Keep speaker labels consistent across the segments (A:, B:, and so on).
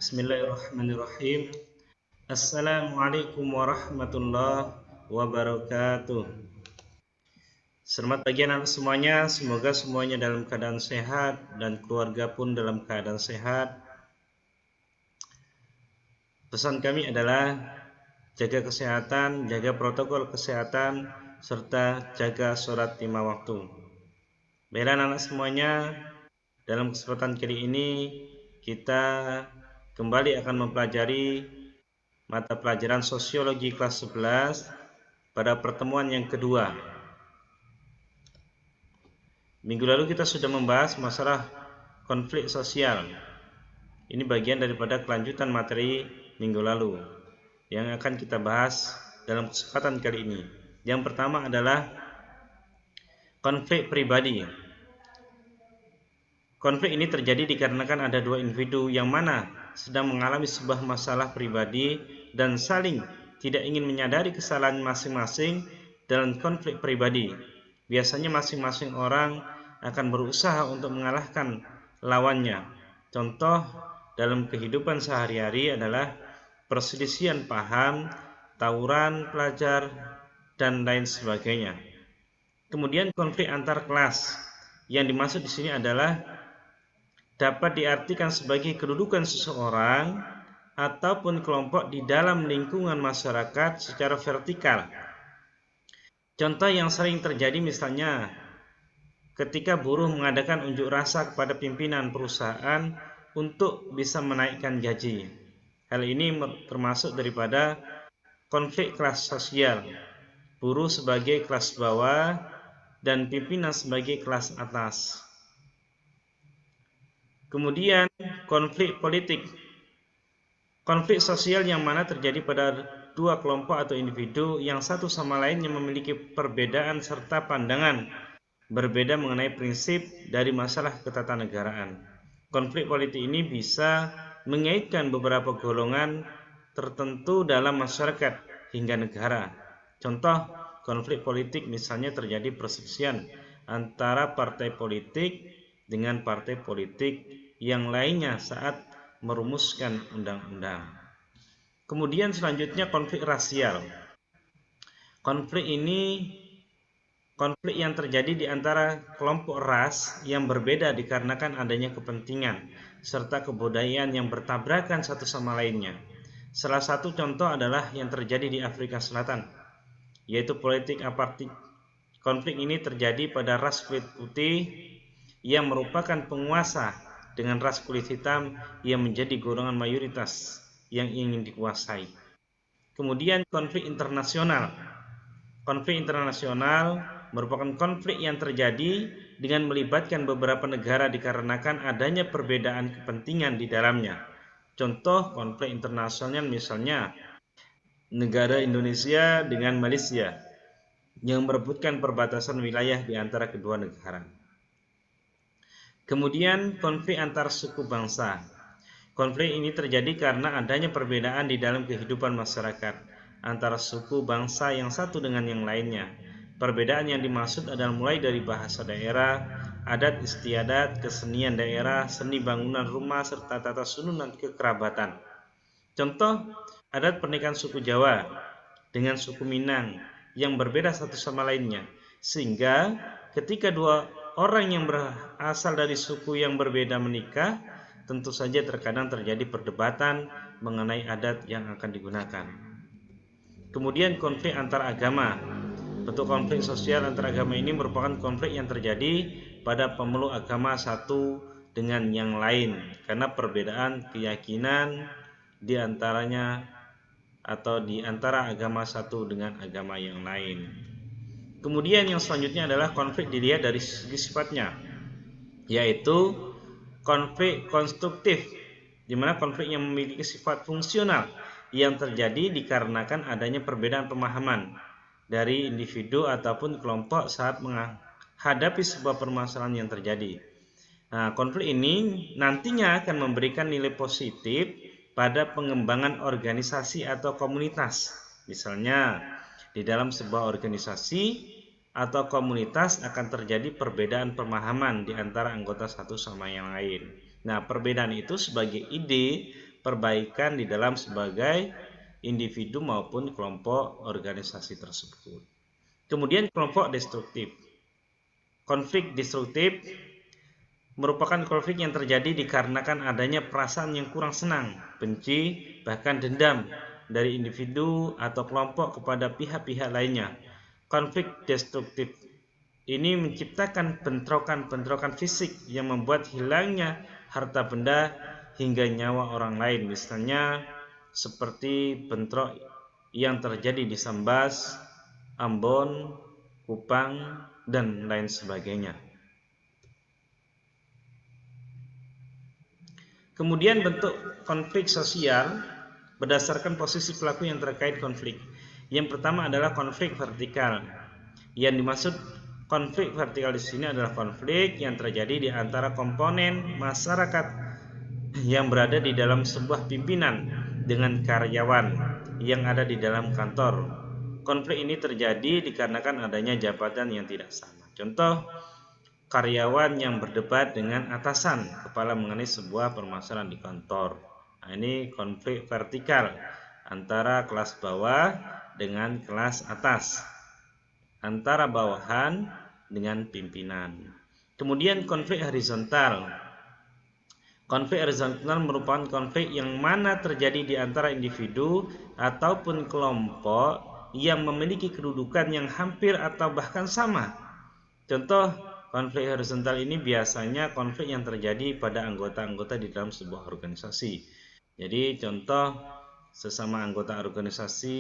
A: Bismillahirrahmanirrahim. Assalamualaikum warahmatullahi wabarakatuh. Selamat pagi anak semuanya. Semoga semuanya dalam keadaan sehat dan keluarga pun dalam keadaan sehat. Pesan kami adalah jaga kesehatan, jaga protokol kesehatan, serta jaga sholat 5 waktu. Baiklah anak semuanya, dalam kesempatan kali ini kita kembali akan mempelajari mata pelajaran sosiologi kelas 11 pada pertemuan yang kedua. Minggu lalu kita sudah membahas masalah konflik sosial. Ini bagian daripada kelanjutan materi minggu lalu yang akan kita bahas dalam kesempatan kali ini. Yang pertama adalah konflik pribadi. Konflik ini terjadi dikarenakan ada dua individu yang mana sedang mengalami sebuah masalah pribadi dan saling tidak ingin menyadari kesalahan masing-masing dalam konflik pribadi. Biasanya masing-masing orang akan berusaha untuk mengalahkan lawannya. Contoh dalam kehidupan sehari-hari adalah perselisihan paham, tawuran pelajar, dan lain sebagainya. Kemudian konflik antar kelas. Yang dimaksud di sini adalah dapat diartikan sebagai kedudukan seseorang ataupun kelompok di dalam lingkungan masyarakat secara vertikal. Contoh yang sering terjadi misalnya ketika buruh mengadakan unjuk rasa kepada pimpinan perusahaan untuk bisa menaikkan gaji. Hal ini termasuk daripada konflik kelas sosial. Buruh sebagai kelas bawah dan pimpinan sebagai kelas atas. Kemudian konflik politik. Konflik sosial yang mana terjadi pada dua kelompok atau individu yang satu sama lainnya memiliki perbedaan serta pandangan berbeda mengenai prinsip dari masalah ketatanegaraan. Konflik politik ini bisa mengaitkan beberapa golongan tertentu dalam masyarakat hingga negara. Contoh konflik politik misalnya terjadi perselisihan antara partai politik dengan partai politik yang lainnya saat merumuskan undang-undang. Kemudian selanjutnya konflik rasial. Konflik ini konflik yang terjadi di antara kelompok ras yang berbeda dikarenakan adanya kepentingan serta kebudayaan yang bertabrakan satu sama lainnya. Salah satu contoh adalah yang terjadi di Afrika Selatan, yaitu politik apartheid. Konflik ini terjadi pada ras kulit putih yang merupakan penguasa dengan ras kulit hitam yang menjadi golongan mayoritas yang ingin dikuasai. Kemudian konflik internasional. Konflik internasional merupakan konflik yang terjadi dengan melibatkan beberapa negara dikarenakan adanya perbedaan kepentingan di dalamnya. Contoh konflik internasional misalnya negara Indonesia dengan Malaysia yang merebutkan perbatasan wilayah di antara kedua negara. Kemudian konflik antar suku bangsa. Konflik ini terjadi karena adanya perbedaan di dalam kehidupan masyarakat antara suku bangsa yang satu dengan yang lainnya. Perbedaan yang dimaksud adalah mulai dari bahasa daerah, adat istiadat, kesenian daerah, seni bangunan rumah, serta tata susunan kekerabatan. Contoh, adat pernikahan suku Jawa dengan suku Minang yang berbeda satu sama lainnya, sehingga ketika dua orang yang berasal dari suku yang berbeda menikah, tentu saja terkadang terjadi perdebatan mengenai adat yang akan digunakan. Kemudian konflik antar agama. Bentuk konflik sosial antar agama ini merupakan konflik yang terjadi pada pemeluk agama satu dengan yang lain karena perbedaan keyakinan di antaranya atau di antara agama satu dengan agama yang lain. Kemudian yang selanjutnya adalah konflik dilihat dari segi sifatnya, yaitu konflik konstruktif, di mana konflik yang memiliki sifat fungsional yang terjadi dikarenakan adanya perbedaan pemahaman dari individu ataupun kelompok saat menghadapi sebuah permasalahan yang terjadi. Nah, konflik ini nantinya akan memberikan nilai positif pada pengembangan organisasi atau komunitas. Misalnya, di dalam sebuah organisasi atau komunitas akan terjadi perbedaan pemahaman di antara anggota satu sama yang lain. Nah, perbedaan itu sebagai ide perbaikan di dalam sebagai individu maupun kelompok organisasi tersebut. Kemudian kelompok destruktif. Konflik destruktif merupakan konflik yang terjadi dikarenakan adanya perasaan yang kurang senang, benci, bahkan dendam dari individu atau kelompok kepada pihak-pihak lainnya. Konflik destruktif ini menciptakan bentrokan-bentrokan fisik yang membuat hilangnya harta benda hingga nyawa orang lain, misalnya seperti bentrok yang terjadi di Sambas, Ambon, Kupang, dan lain sebagainya. Kemudian bentuk konflik sosial berdasarkan posisi pelaku yang terkait konflik. Yang pertama adalah konflik vertikal. Yang dimaksud konflik vertikal di sini adalah konflik yang terjadi di antara komponen masyarakat yang berada di dalam sebuah pimpinan dengan karyawan yang ada di dalam kantor. Konflik ini terjadi dikarenakan adanya jabatan yang tidak sama. Contoh, karyawan yang berdebat dengan atasan kepala mengenai sebuah permasalahan di kantor. Nah, ini konflik vertikal antara kelas bawah dengan kelas atas, antara bawahan dengan pimpinan. Kemudian konflik horizontal. Konflik horizontal merupakan konflik yang mana terjadi di antara individu ataupun kelompok yang memiliki kedudukan yang hampir atau bahkan sama. Contoh konflik horizontal ini biasanya konflik yang terjadi pada anggota-anggota di dalam sebuah organisasi. Jadi contoh sesama anggota organisasi,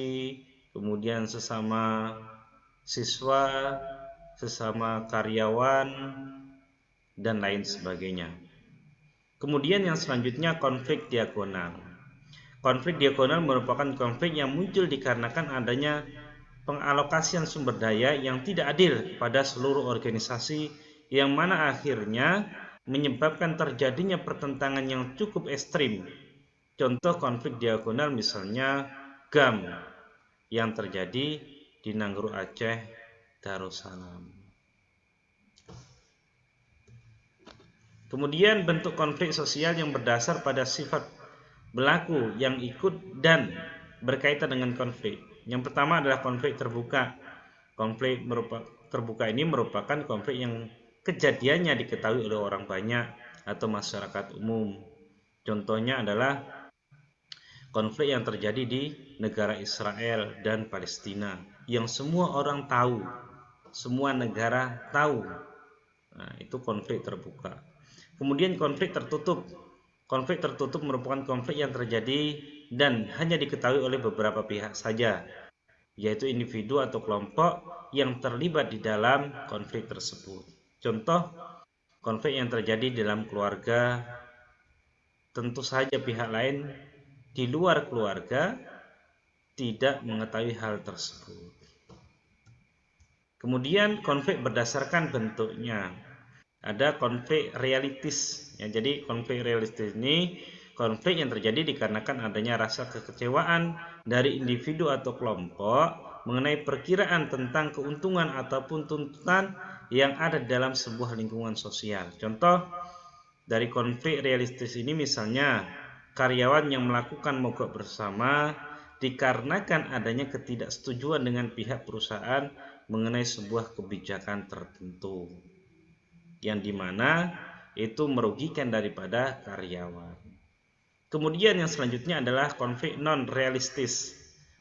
A: kemudian sesama siswa, sesama karyawan, dan lain sebagainya. Kemudian yang selanjutnya konflik diagonal. Konflik diagonal merupakan konflik yang muncul dikarenakan adanya pengalokasian sumber daya yang tidak adil pada seluruh organisasi, yang mana akhirnya menyebabkan terjadinya pertentangan yang cukup ekstrim. Contoh konflik diagonal misalnya GAM yang terjadi di Nangguru Aceh Darussalam. Kemudian bentuk konflik sosial yang berdasar pada sifat berlaku yang ikut dan berkaitan dengan konflik. Yang pertama adalah konflik terbuka. Konflik terbuka ini merupakan konflik yang kejadiannya diketahui oleh orang banyak atau masyarakat umum. Contohnya adalah konflik yang terjadi di negara Israel dan Palestina, yang semua orang tahu, semua negara tahu. Nah, itu konflik terbuka. Kemudian konflik tertutup. Konflik tertutup merupakan konflik yang terjadi dan hanya diketahui oleh beberapa pihak saja, yaitu individu atau kelompok yang terlibat di dalam konflik tersebut. Contoh konflik yang terjadi dalam keluarga, tentu saja pihak lain di luar keluarga tidak mengetahui hal tersebut. Kemudian konflik berdasarkan bentuknya. Ada konflik realistis. Ya, jadi konflik realistis ini konflik yang terjadi dikarenakan adanya rasa kekecewaan dari individu atau kelompok mengenai perkiraan tentang keuntungan ataupun tuntutan yang ada dalam sebuah lingkungan sosial. Contoh dari konflik realistis ini misalnya karyawan yang melakukan mogok bersama dikarenakan adanya ketidaksetujuan dengan pihak perusahaan mengenai sebuah kebijakan tertentu, yang dimana itu merugikan daripada karyawan. Kemudian yang selanjutnya adalah konflik non-realistis,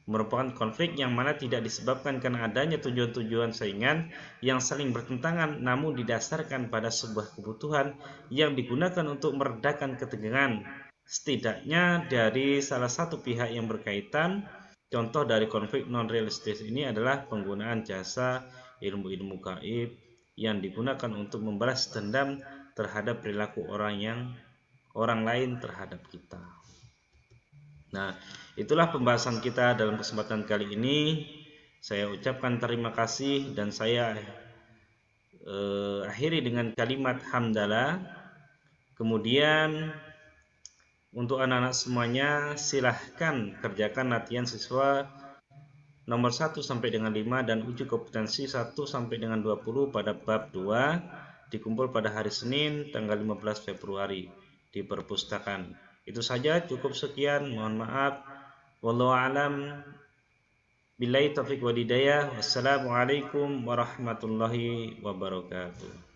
A: merupakan konflik yang mana tidak disebabkan karena adanya tujuan-tujuan saingan yang saling bertentangan, namun didasarkan pada sebuah kebutuhan yang digunakan untuk meredakan ketegangan, setidaknya dari salah satu pihak yang berkaitan. Contoh dari konflik non-realistis ini adalah penggunaan jasa ilmu-ilmu gaib yang digunakan untuk membalas dendam terhadap perilaku orang lain terhadap kita. Nah, itulah pembahasan kita dalam kesempatan kali ini. Saya ucapkan terima kasih dan saya akhiri dengan kalimat hamdalah. Kemudian untuk anak-anak semuanya silahkan kerjakan latihan siswa nomor 1 sampai dengan 5 dan uji kompetensi 1 sampai dengan 20 pada bab 2 dikumpul pada hari Senin tanggal 15 Februari di perpustakaan. Itu saja, cukup sekian. Mohon maaf. Wallahu a'lam. Billahi taufiq wal hidayah. Wassalamualaikum warahmatullahi wabarakatuh.